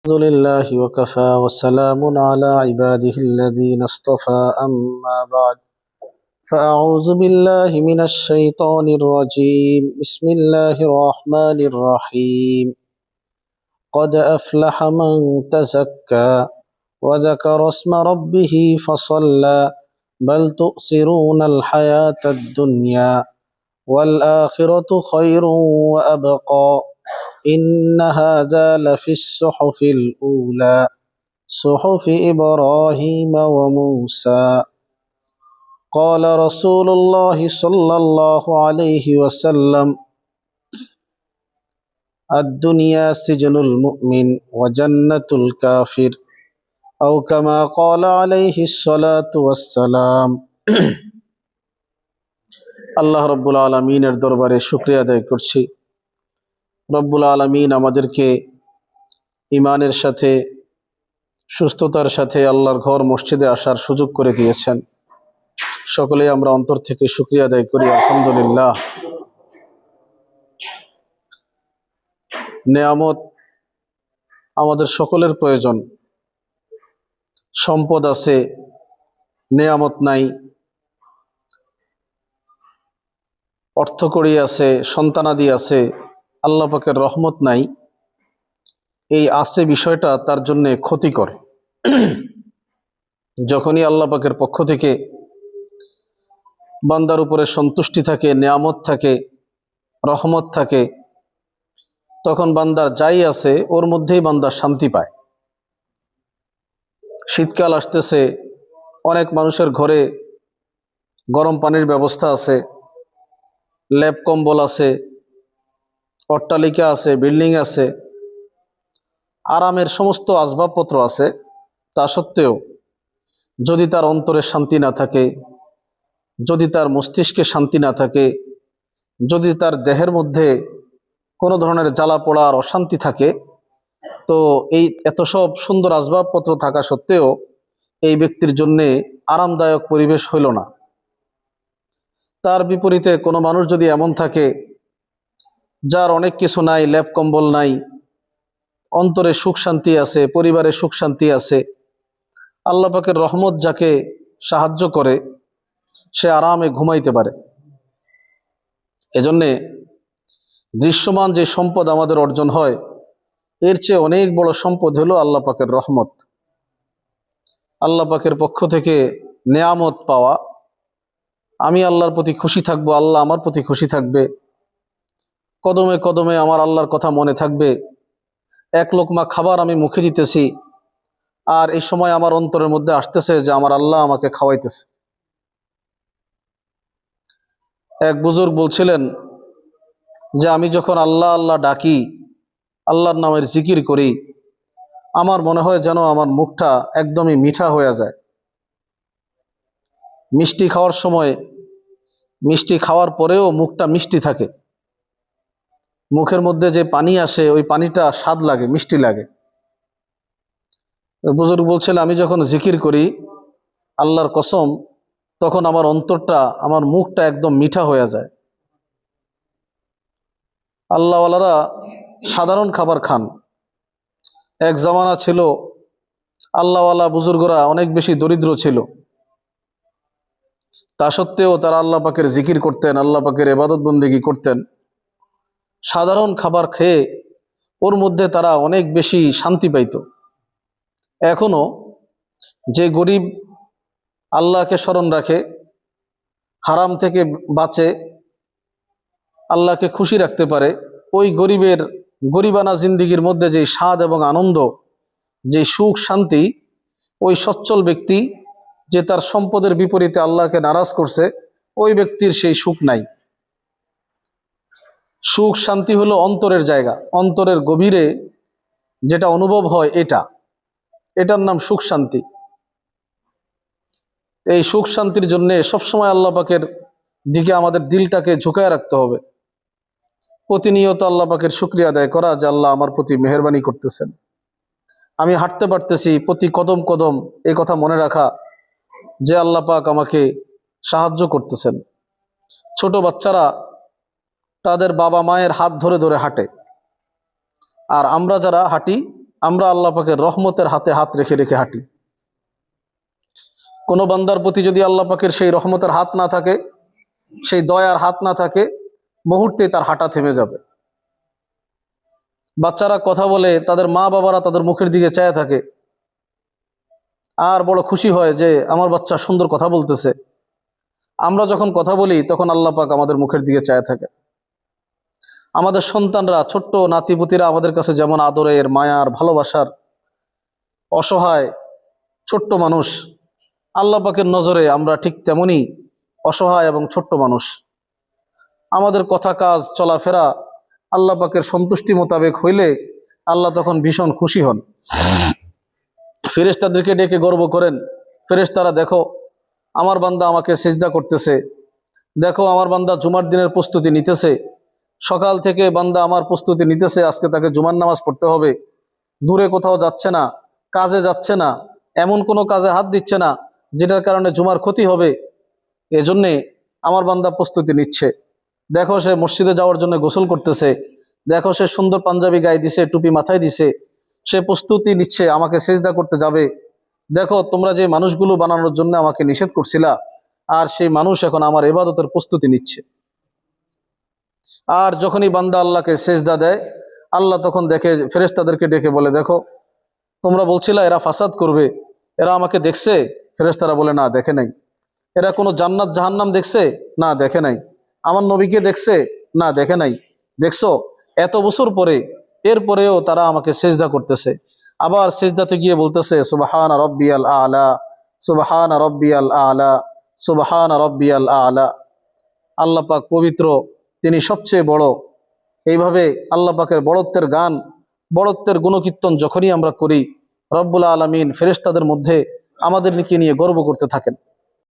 الحمد لله وكفى وسلام على عباده الذين اصطفى أما بعد فأعوذ بالله من الشيطان الرجيم بسم الله الرحمن الرحيم قد أفلح من تزكى وذكر اسم ربه فصلى بل تؤثرون الحياة الدنيا والآخرة خير وأبقى إن هذا لفي الصحف الأولى صحف إبراهيم وموسى قال رسول الله صلى الله عليه وسلم الدنيا سجن المؤمن وجنة الكافر أو كما قال عليه الصلاة والسلام আল্লাহ রব্বুল আলমিনের দরবারে শুকরিয়া আদায় করছি। রব্বুল আলমিন আমাদেরকে ইমানের সাথে সুস্থতার সাথে আল্লাহর ঘর মসজিদে আসার সুযোগ করে দিয়েছেন। সকলেই আমরা অন্তর থেকে শুকরিয়া আদায় করি আলহামদুলিল্লাহ। নেয়ামত আমাদের সকলের প্রয়োজন। সম্পদ আছে, নেয়ামত নাই। অর্থকড়ি আছে, সন্তানাদি আছে, আল্লাহ পাকের রহমত নাই। এই আছে বিষয়টা তার জন্য ক্ষতিকর। যখনই আল্লাহ পাকের পক্ষ থেকে বান্দার উপরে সন্তুষ্টি থাকে, নেয়ামত থাকে, রহমত থাকে, তখন বান্দার যাই আছে ওর মধ্যেই বান্দা শান্তি পায়। শীতকাল আসতেছে, অনেক মানুষের ঘরে গরম পানির ব্যবস্থা আছে, ল্যাপ কম্বল আছে, অট্টালিকা আছে, বিল্ডিং আছে, আরামের সমস্ত আসবাবপত্র আছে। তা সত্ত্বেও যদি তার অন্তরে শান্তি না থাকে, যদি তার মস্তিষ্কে শান্তি না থাকে, যদি তার দেহের মধ্যে কোনো ধরনের জ্বালা পোড়া আর অশান্তি থাকে, তো এই এত সব সুন্দর আসবাবপত্র থাকা সত্ত্বেও এই ব্যক্তির জন্যে আরামদায়ক পরিবেশ হইল না। তার বিপরীতে কোনো মানুষ যদি এমন থাকে যার অনেক কিছু নাই, ল্যাপ কম্বল নাই, অন্তরে সুখ শান্তি আছে, পরিবারে সুখ শান্তি আছে, আল্লাহ পাকের রহমত যাকে সাহায্য করে সে আরামে ঘুমাইতে পারে। এজন্যে দৃশ্যমান যে সম্পদ আমাদের অর্জন হয়, এর চেয়ে অনেক বড় সম্পদ হলো আল্লাহ পাকের রহমত, আল্লাহ পাকের পক্ষ থেকে নেয়ামত পাওয়া। আমি আল্লাহর প্রতি খুশি থাকবো, আল্লাহ আমার প্রতি খুশি থাকবে, কদমে কদমে আমার আল্লাহর কথা মনে থাকবে। এক লোকমা খাবার আমি মুখে দিতেছি, আর এই সময় আমার অন্তরের মধ্যে আসতেছে যে আমার আল্লাহ আমাকে খাওয়াইতেছে। এক বুজুর্গ বলছিলেন যে আমি যখন আল্লাহ আল্লাহ ডাকি, আল্লাহর নামের জিকির করি, আমার মনে হয় যেন আমার মুখটা একদমই মিঠা হয়ে যায়। মিষ্টি খাওয়ার সময়, মিষ্টি খাওয়ার পরেও মুখটা মিষ্টি থাকে, মুখের মধ্যে যে পানি আসে ওই পানিটা স্বাদ লাগে, মিষ্টি লাগে। বুজুর্গ বলছিল আমি যখন জিকির করি আল্লাহর কসম, তখন আমার অন্তরটা, আমার মুখটা একদম মিঠা হয়ে যায়। আল্লাহওয়ালারা সাধারণ খাবার খান। এক জামানা ছিল আল্লাহওয়ালা বুজুর্গরা অনেক বেশি দরিদ্র ছিল, তা সত্ত্বেও তারা আল্লাহ পাকের জিকির করতেন, আল্লাহ পাকের ইবাদত বন্দেগী করতেন। সাধারণ খাবার খেয়ে ওর মধ্যে তারা অনেক বেশি শান্তি পাইত। এখনো যে গরিব আল্লাহকে স্মরণ রাখে, হারাম থেকে বাঁচে, আল্লাহকে খুশি রাখতে পারে, ওই গরিবের গরিবানা জিন্দিগির মধ্যে যে স্বাদ এবং আনন্দ, যে সুখ শান্তি, ওই সচ্ছল ব্যক্তি যে তার সম্পদের বিপরীতে আল্লাহকে নারাজ করছে, ওই ব্যক্তির সেই সুখ নাই। সুখ শান্তি হলো অন্তরের জায়গা, অন্তরের গভীরে যেটা অনুভব হয় এটার নাম সুখ শান্তি। এই সুখ শান্তির জন্যে সবসময় আল্লাহ পাকের দিকে আমাদের দিলটাকে ঝুঁকায় রাখতে হবে। প্রতিনিয়ত আল্লাহ পাকের শুকরিয়া আদায় করা যে আল্লাহ আমার প্রতি মেহেরবানি করতেছেন, আমি হাঁটতে পারতেছি, প্রতি কদম কদম এই কথা মনে রাখা যে আল্লাহ পাক আমাকে সাহায্য করতেছেন। ছোট বাচ্চারা তাদের বাবা মায়ের হাত ধরে ধরে হাঁটে, আর আমরা যারা হাঁটি আমরা আল্লাহ পাকের রহমতের হাতে হাত রেখে রেখে হাঁটি। কোনো বান্দার প্রতি যদি আল্লাহ পাকের সেই রহমতের হাত না থাকে, সেই দয়ার হাত না থাকে, মুহূর্তে তার হাঁটা থেমে যাবে। বাচ্চারা কথা বলে, তাদের মা বাবারা তাদের মুখের দিকে চেয়ে থাকে আর বড় খুশি হয় যে আমার বাচ্চা সুন্দর কথা বলতেছে। আমরা যখন কথা বলি তখন আল্লাহ পাক আমাদের মুখের দিকে চেয়ে থাকে। আমাদের সন্তানরা, ছোট্ট নাতিপুতিরা আমাদের কাছে যেমন আদরের, মায়ার, ভালোবাসার, অসহায় ছোট্ট মানুষ, আল্লাহ পাকের নজরে আমরা ঠিক তেমনই অসহায় এবং ছোট্ট মানুষ। আমাদের কথা, কাজ, চলাফেরা আল্লাহ পাকের সন্তুষ্টি মোতাবেক হইলে আল্লাহ তখন ভীষণ খুশি হন। ফেরেশতাদেরকে ডেকে গর্ব করেন, ফেরেশতারা দেখো আমার বান্দা আমাকে সিজদা করতেছে, দেখো আমার বান্দা জুমার দিনের প্রস্তুতি নিতেছে, সকাল থেকে বান্দা আমার প্রস্তুতি নিতেছে, আজকে তাকে জুমার নামাজ পড়তে হবে, দূরে কোথাও যাচ্ছে না, কাজে যাচ্ছে না, এমন কোনো কাজে হাত দিচ্ছে না যেটার কারণে জুমার ক্ষতি হবে, এজন্যে আমার বান্দা প্রস্তুতি নিচ্ছে। দেখো সে মসজিদে যাওয়ার জন্য গোসল করতেছে, দেখো সে সুন্দর পাঞ্জাবি গায়ে দিছে, টুপি মাথায় দিছে, সে প্রস্তুতি নিচ্ছে আমাকে সিজদা করতে যাবে। দেখো তোমরা যে মানুষগুলো বানানোর জন্য আমাকে নিষেধ করছিলা, আর সেই মানুষ এখন আমার ইবাদতের প্রস্তুতি নিচ্ছে। আর যখনই বান্দা আল্লাহকে সিজদা দেয়, আল্লাহ তখন দেখে, ফেরেশতাদেরকে ডেকে বলে, দেখো তোমরা বলছিলা এরা ফাসাদ করবে, এরা আমাকে দেখছে? ফেরেশতারা বলে, না, দেখে নাই। এরা কোনো জান্নাত জাহান্নাম দেখছে? না, দেখে নাই। আমার নবীকে দেখছে? না, দেখে নাই। দেখছো, এত বছর পরে, এরপরেও তারা আমাকে সিজদা করতেছে। আবার সিজদাতে গিয়ে বলতেছে, সুবহান রাব্বিয়াল আলা, সুবহান রাব্বিয়াল আলা, সুবহান রাব্বিয়াল আলা। আল্লাহ পাক পবিত্র, তিনি সবচেয়ে বড়। এইভাবে আল্লাহ পাকের বড়ত্বের গান, বড়ত্বের গুণকীর্তন যখনই আমরা করি, রব্বুল আলামিন ফেরেশতাদের মধ্যে আমাদেরকে নিয়ে গর্ব করতে থাকেন।